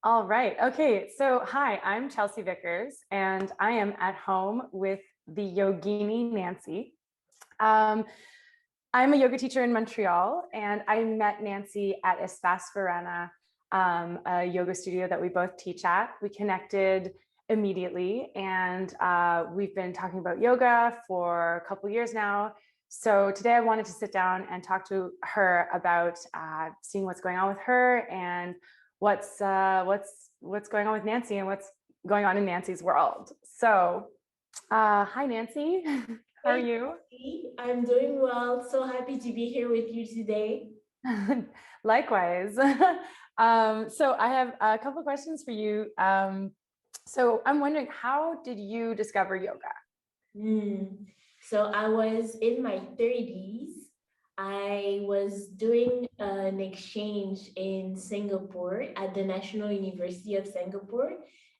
All right. Okay. So, hi, I'm Chelsea Vickers, and I am at home with the Yogini Nancy. Um, I'm a yoga teacher in Montreal, and I met Nancy at Espace Verena, a yoga studio that we both teach at. We connected immediately, and we've been talking about yoga for a couple years now. So today I wanted to sit down and talk to her about seeing what's going on with her and what's going on with Nancy and what's going on in Nancy's world. So, hi Nancy, how are Hey, you? Chelsea. I'm doing well. So happy to be here with you today. Likewise. So I have a couple of questions for you. So I'm wondering, how did you discover yoga? Hmm. So I was in my 30s. I was doing an exchange in Singapore at the National University of Singapore,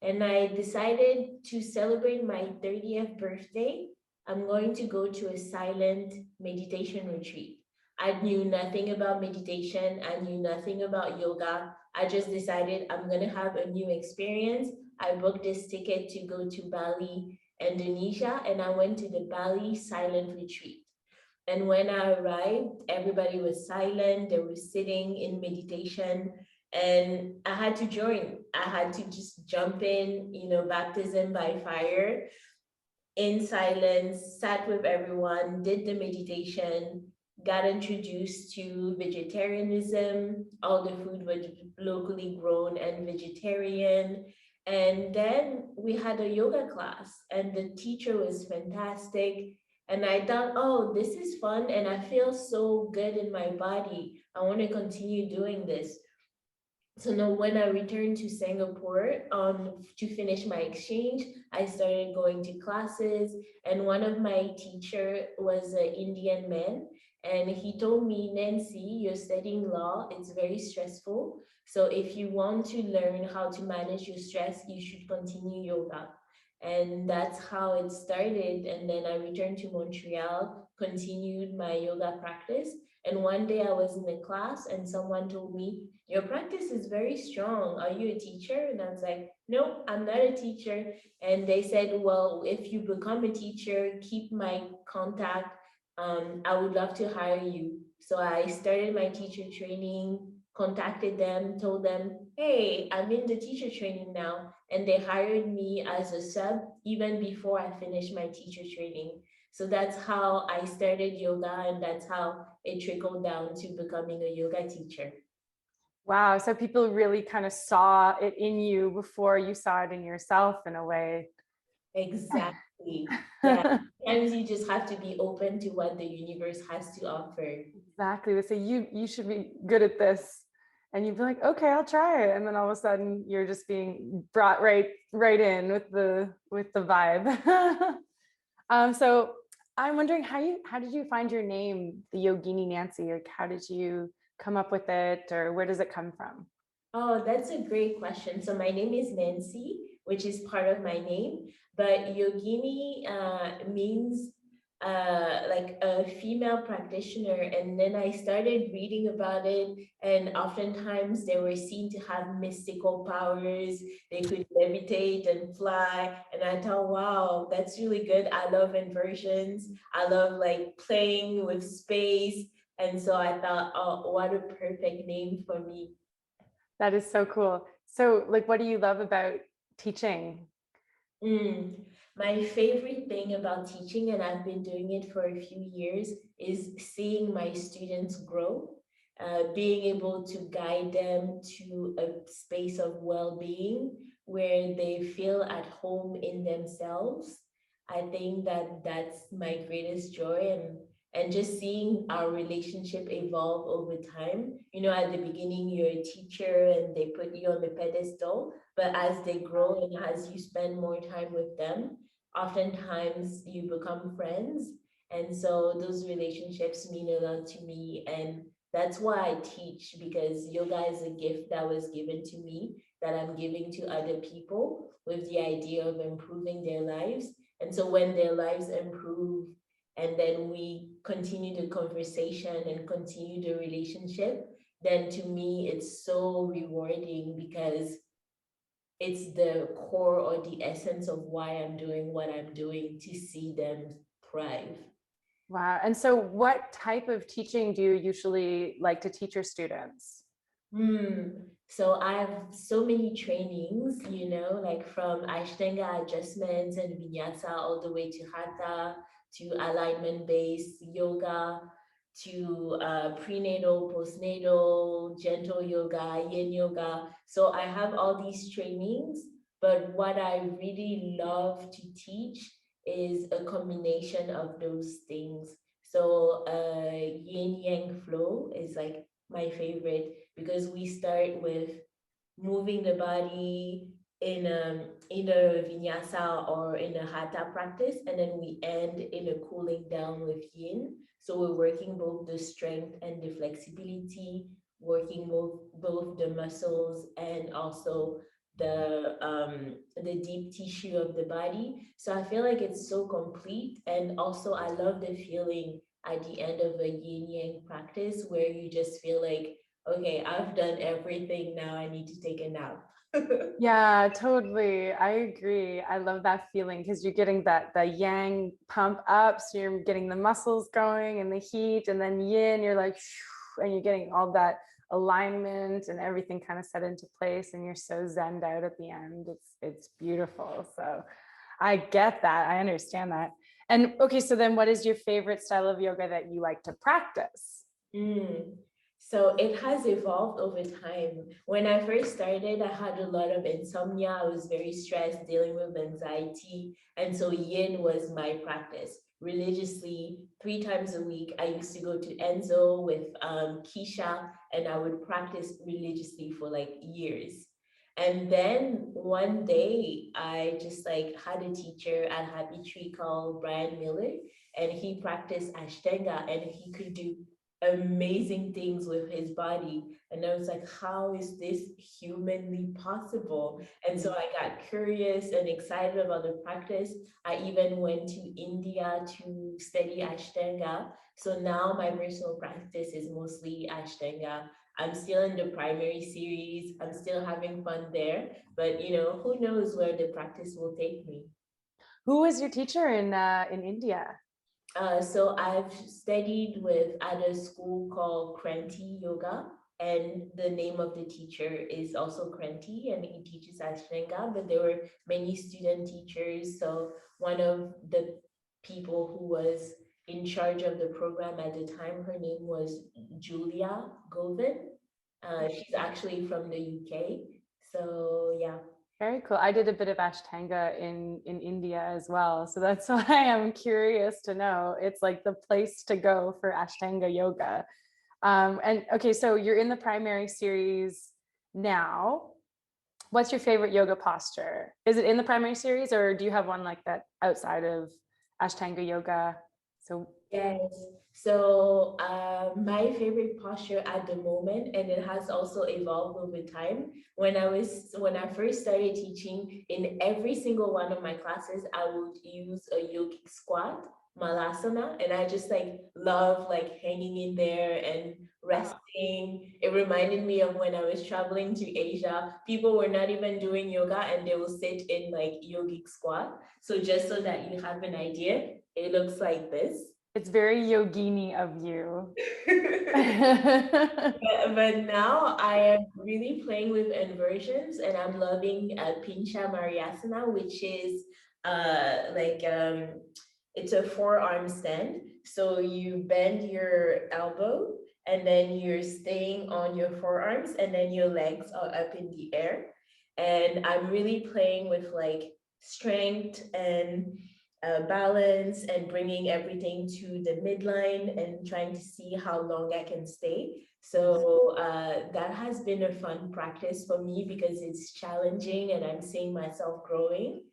and I decided to celebrate my 30th birthday. I'm going to go to a silent meditation retreat. I knew nothing about meditation. I knew nothing about yoga. I just decided I'm going to have a new experience. I booked this ticket to go to Bali, Indonesia, and I went to the Bali silent retreat. And when I arrived, everybody was silent, they were sitting in meditation, and I had to join. I had to just jump in, baptism by fire in silence, sat with everyone, did the meditation, got introduced to vegetarianism. All the food was locally grown and vegetarian. And then we had a yoga class, and the teacher was fantastic. And I thought, oh, this is fun, and I feel so good in my body. I want to continue doing this. So now when I returned to Singapore to finish my exchange, I started going to classes, and one of my teacher was an Indian man, and he told me, Nancy, you're studying law, it's very stressful. So if you want to learn how to manage your stress, you should continue yoga. And that's how it started. And then I returned to Montreal, continued my yoga practice. And one day I was in a class and someone told me, your practice is very strong. Are you a teacher? And I was like, no, I'm not a teacher. And they said, well, if you become a teacher, keep my contact. I would love to hire you. So I started my teacher training, contacted them, told them, hey, I'm in the teacher training now. And they hired me as a sub even before I finished my teacher training. So that's how I started yoga, and that's how it trickled down to becoming a yoga teacher. Wow. So people really kind of saw it in you before you saw it in yourself in a way. Exactly. Yeah. Sometimes you just have to be open to what the universe has to offer. Exactly. They say you should be good at this. And you'd be like, okay, I'll try it. And then all of a sudden you're just being brought right in with the vibe. So I'm wondering how did you find your name, the Yogini Nancy? Like how did you come up with it or where does it come from? Oh, that's a great question. So my name is Nancy, which is part of my name, but Yogini means like a female practitioner. And then I started reading about it, and oftentimes they were seen to have mystical powers. They could levitate and fly. And I thought, wow, that's really good. I love inversions. I love like playing with space. And so I thought, oh, what a perfect name for me. That is so cool. So like what do you love about teaching? Mm. My favorite thing about teaching, and I've been doing it for a few years, is seeing my students grow, being able to guide them to a space of well being where they feel at home in themselves. I think that that's my greatest joy, and just seeing our relationship evolve over time. You know, at the beginning, you're a teacher and they put you on the pedestal, but as they grow and as you spend more time with them, oftentimes you become friends. And so those relationships mean a lot to me. And that's why I teach, because yoga is a gift that was given to me that I'm giving to other people with the idea of improving their lives. And so when their lives improve, and then we continue the conversation and continue the relationship, then to me it's so rewarding because it's the core or the essence of why I'm doing what I'm doing, to see them thrive. Wow. And so what type of teaching do you usually like to teach your students? So I have so many trainings, like from Ashtanga adjustments and vinyasa all the way to hatha, to alignment-based yoga, to prenatal, postnatal, gentle yoga, yin yoga. So I have all these trainings, but what I really love to teach is a combination of those things. So Yin Yang Flow is like my favorite, because we start with moving the body in a vinyasa or in a hatha practice, and then we end in a cooling down with yin. So we're working both the strength and the flexibility, working both the muscles and also the deep tissue of the body. So I feel like it's so complete, and also I love the feeling at the end of a yin yang practice where you just feel like, okay, I've done everything. Now I need to take a nap. Yeah, totally. I agree. I love that feeling because you're getting that the yang pump up, so you're getting the muscles going and the heat, and then yin, you're like, and you're getting all that alignment and everything kind of set into place, and you're so zenned out at the end. It's beautiful. So I get that. I understand that. And okay, so then what is your favorite style of yoga that you like to practice? Mm. So it has evolved over time. When I first started, I had a lot of insomnia. I was very stressed, dealing with anxiety. And so yin was my practice. Religiously, 3 times a week, I used to go to Enzo with Keisha, and I would practice religiously for like years. And then one day, I just like had a teacher at Happy Tree called Brian Miller, and he practiced Ashtanga, and he could do amazing things with his body. And I was like, how is this humanly possible? And so I got curious and excited about the practice. I even went to India to study Ashtanga. So now my personal practice is mostly Ashtanga. I'm still in the primary series. I'm still having fun there, but who knows where the practice will take me. Who was your teacher in India? So I've studied with at a school called Kranti Yoga, and the name of the teacher is also Kranti, and he teaches Ashtanga. But there were many student teachers. So one of the people who was in charge of the program at the time, her name was Julia Govind. She's actually from the UK. So yeah. Very cool. I did a bit of Ashtanga in India as well. So that's why I'm curious to know. It's like the place to go for Ashtanga yoga. And okay, so you're in the primary series now. What's your favorite yoga posture? Is it in the primary series, or do you have one like that outside of Ashtanga yoga? So Yes. So my favorite posture at the moment, and it has also evolved over time. When I first started teaching, in every single one of my classes, I would use a yogic squat, malasana, and I just like love like hanging in there and resting. It reminded me of when I was traveling to Asia. People were not even doing yoga, and they will sit in like yogic squat. So just so that you have an idea, it looks like this. it's very yogini of you. But now I am really playing with inversions, and I'm loving Pincha Mariasana, which is it's a forearm stand. So you bend your elbow, and then you're staying on your forearms, and then your legs are up in the air. And I'm really playing with like strength and balance, and bringing everything to the midline and trying to see how long I can stay. So that has been a fun practice for me because it's challenging and I'm seeing myself growing.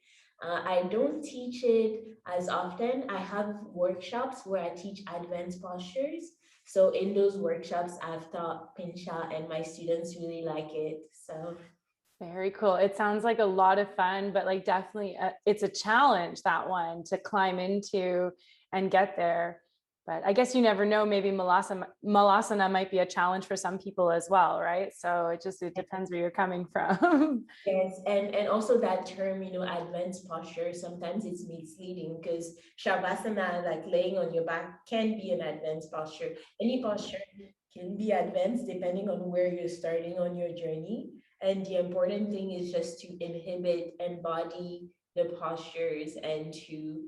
I don't teach it as often. I have workshops where I teach advanced postures. So in those workshops, I've taught Pincha, and my students really like it. So Very cool. It sounds like a lot of fun, but like definitely it's a challenge, that one, to climb into and get there. But I guess you never know, maybe malasana might be a challenge for some people as well, right? So it depends where you're coming from. Yes, and also that term, advanced posture, sometimes it's misleading because Shavasana, like laying on your back, can be an advanced posture. Any posture can be advanced depending on where you're starting on your journey. And the important thing is just to embody the postures and to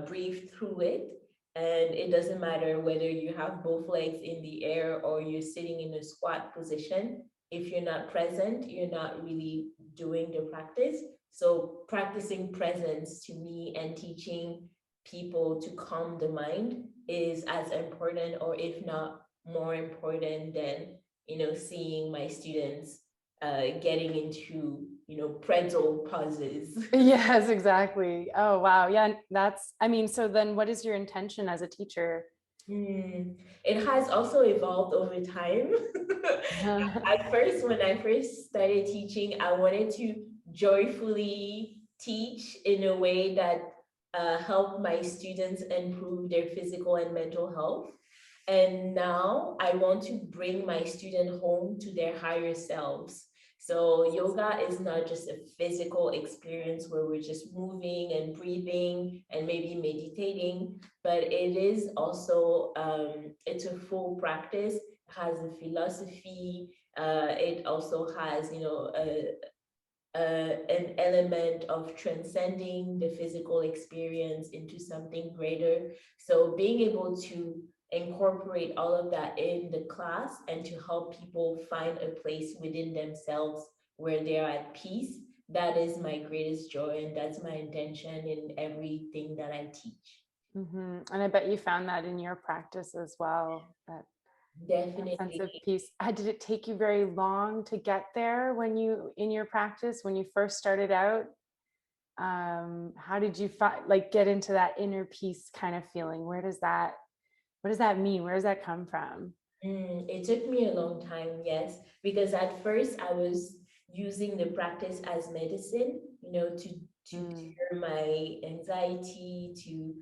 breathe through it. And it doesn't matter whether you have both legs in the air or you're sitting in a squat position. If you're not present, you're not really doing the practice. So practicing presence to me and teaching people to calm the mind is as important, or if not more important than, seeing my students getting into, pretzel pauses. Yes, exactly. Oh, wow. Yeah, so then what is your intention as a teacher? It has also evolved over time. At first, when I first started teaching, I wanted to joyfully teach in a way that helped my students improve their physical and mental health. And now I want to bring my student home to their higher selves. So yoga is not just a physical experience where we're just moving and breathing and maybe meditating, but it is also it's a full practice. It has a philosophy. It also has an element of transcending the physical experience into something greater. So being able to incorporate all of that in the class and to help people find a place within themselves where they're at peace, that is my greatest joy, and that's my intention in everything that I teach. And I bet you found that in your practice as well, that sense Definitely. of peace. Did it take you very long to get there in your practice, when you first started out? How did you get into that inner peace kind of feeling? What does that mean? Where does that come from? It took me a long time, yes, because at first I was using the practice as medicine, to cure my anxiety, to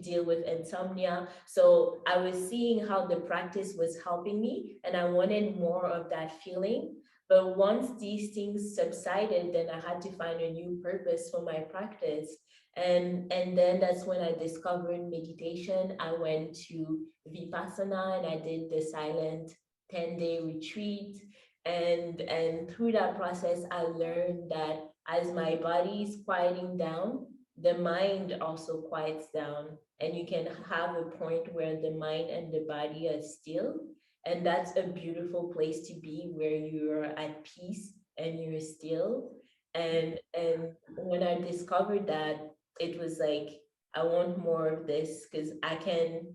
deal with insomnia. So I was seeing how the practice was helping me, and I wanted more of that feeling. But once these things subsided, then I had to find a new purpose for my practice. And then that's when I discovered meditation. I went to Vipassana and I did the silent 10-day retreat. And through that process, I learned that as my body is quieting down, the mind also quiets down. And you can have a point where the mind and the body are still. And that's a beautiful place to be, where you're at peace and you're still. And when I discovered that, it was like, I want more of this, because I can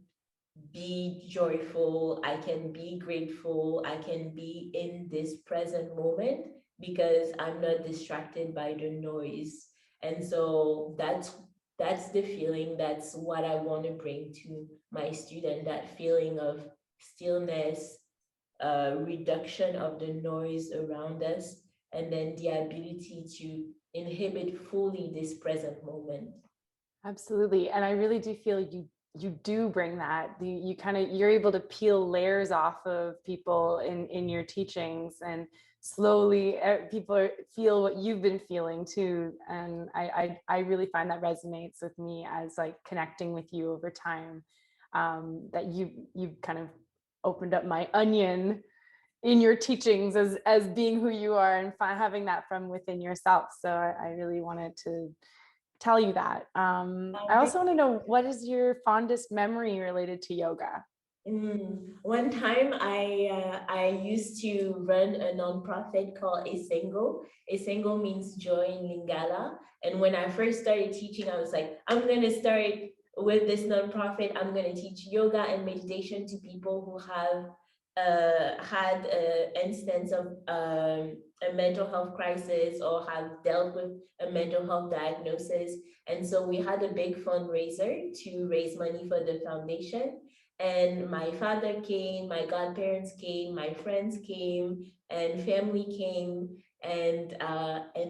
be joyful, I can be grateful, I can be in this present moment because I'm not distracted by the noise. And so that's the feeling, that's what I want to bring to my student, that feeling of stillness, reduction of the noise around us, and then the ability to inhibit fully this present moment. Absolutely. And I really do feel you do bring that. You're able to peel layers off of people in your teachings, and slowly people feel what you've been feeling too. And I really find that resonates with me as like connecting with you over time. That you've kind of opened up my onion in your teachings as being who you are, and having that from within yourself. So I really wanted to tell you that. I also want to know, what is your fondest memory related to yoga? One time I used to run a nonprofit called Esengo. Esengo means joy in Lingala. And when I first started teaching, I was like, I'm going to start with this nonprofit. I'm going to teach yoga and meditation to people who have had an instance of a mental health crisis or have dealt with a mental health diagnosis. And so we had a big fundraiser to raise money for the foundation. And my father came, my godparents came, my friends came, and family came. And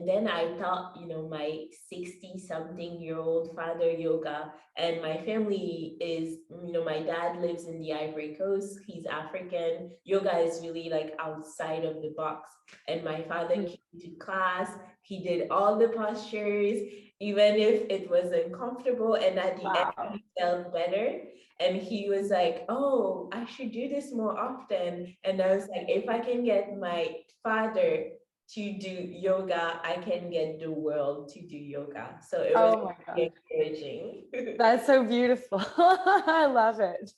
then I taught, my 60-something-year-old father yoga. And my family is, my dad lives in the Ivory Coast. He's African. Yoga is really like outside of the box. And my father came to class. He did all the postures, even if it was uncomfortable. And at the end, Wow. he felt better. And he was like, oh, I should do this more often. And I was like, if I can get my father to do yoga, I can get the world to do yoga. So it was Oh my really God. encouraging. That's so beautiful. I love it.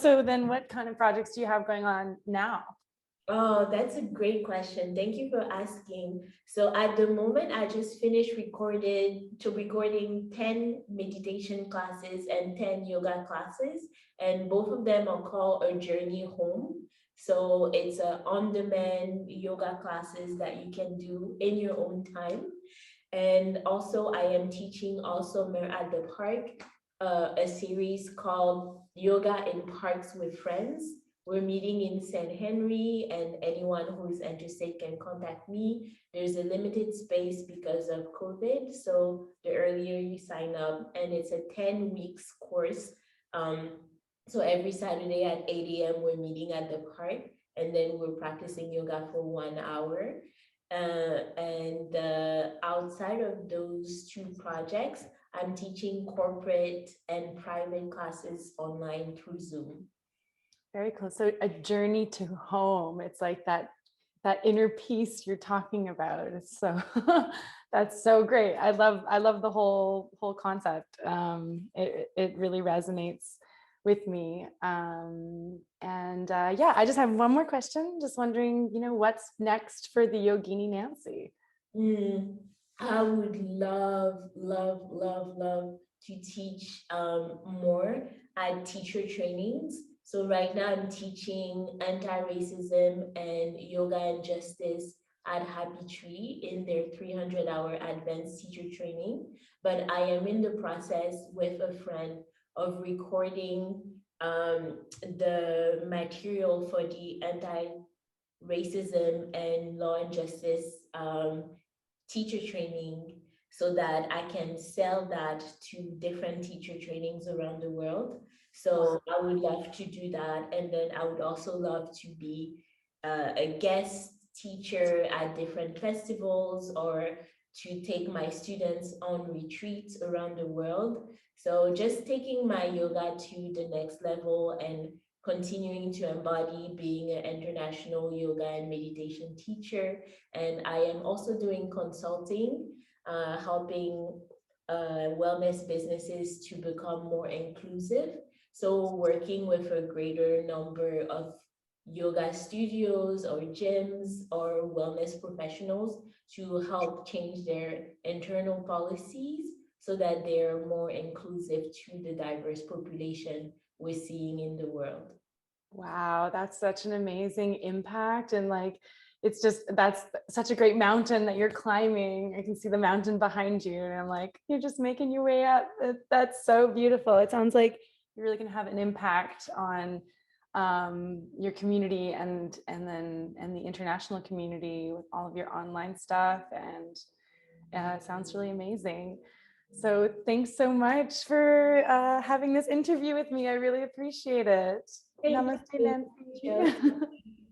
So then what kind of projects do you have going on now? Oh, that's a great question. Thank you for asking. So at the moment, I just finished recording 10 meditation classes and 10 yoga classes, and both of them are called A Journey Home. So it's a on-demand yoga classes that you can do in your own time. And also I am teaching also at the park, a series called Yoga in Parks with Friends. We're meeting in St. Henry, and anyone who is interested can contact me. There's a limited space because of COVID. So the earlier you sign up, and it's a 10 weeks course. So every Saturday at 8 a.m. we're meeting at the park, and then we're practicing yoga for 1 hour. And outside of those two projects, I'm teaching corporate and private classes online through Zoom. Very cool. So a journey to home. It's like that inner peace you're talking about. It's so that's so great. I love the whole concept. It really resonates with me. Yeah, I just have one more question. Just wondering, what's next for the Yogini Nancy? I would love, love, love, love to teach more at teacher trainings. So right now I'm teaching anti-racism and yoga and justice at Happy Tree in their 300-hour advanced teacher training. But I am in the process with a friend of recording the material for the anti-racism and law and justice teacher training, so that I can sell that to different teacher trainings around the world. So I would love to do that. And then I would also love to be a guest teacher at different festivals, or to take my students on retreats around the world. So just taking my yoga to the next level and continuing to embody being an international yoga and meditation teacher. And I am also doing consulting, helping wellness businesses to become more inclusive. So working with a greater number of yoga studios or gyms or wellness professionals to help change their internal policies so that they're more inclusive to the diverse population we're seeing in the world. Wow, that's such an amazing impact. And it's just, that's such a great mountain that you're climbing. I can see the mountain behind you, and I'm like, you're just making your way up. That's so beautiful. It sounds like you're really going to have an impact on your community and the international community with all of your online stuff. And it sounds really amazing. So thanks so much for having this interview with me. I really appreciate it. Thank Namaste, you. Nancy.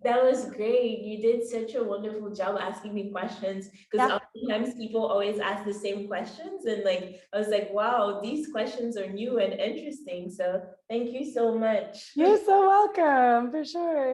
That was great. You did such a wonderful job asking me questions, because Yeah. oftentimes people always ask the same questions, and I was like, wow, these questions are new and interesting. So thank you so much. You're so welcome, for sure.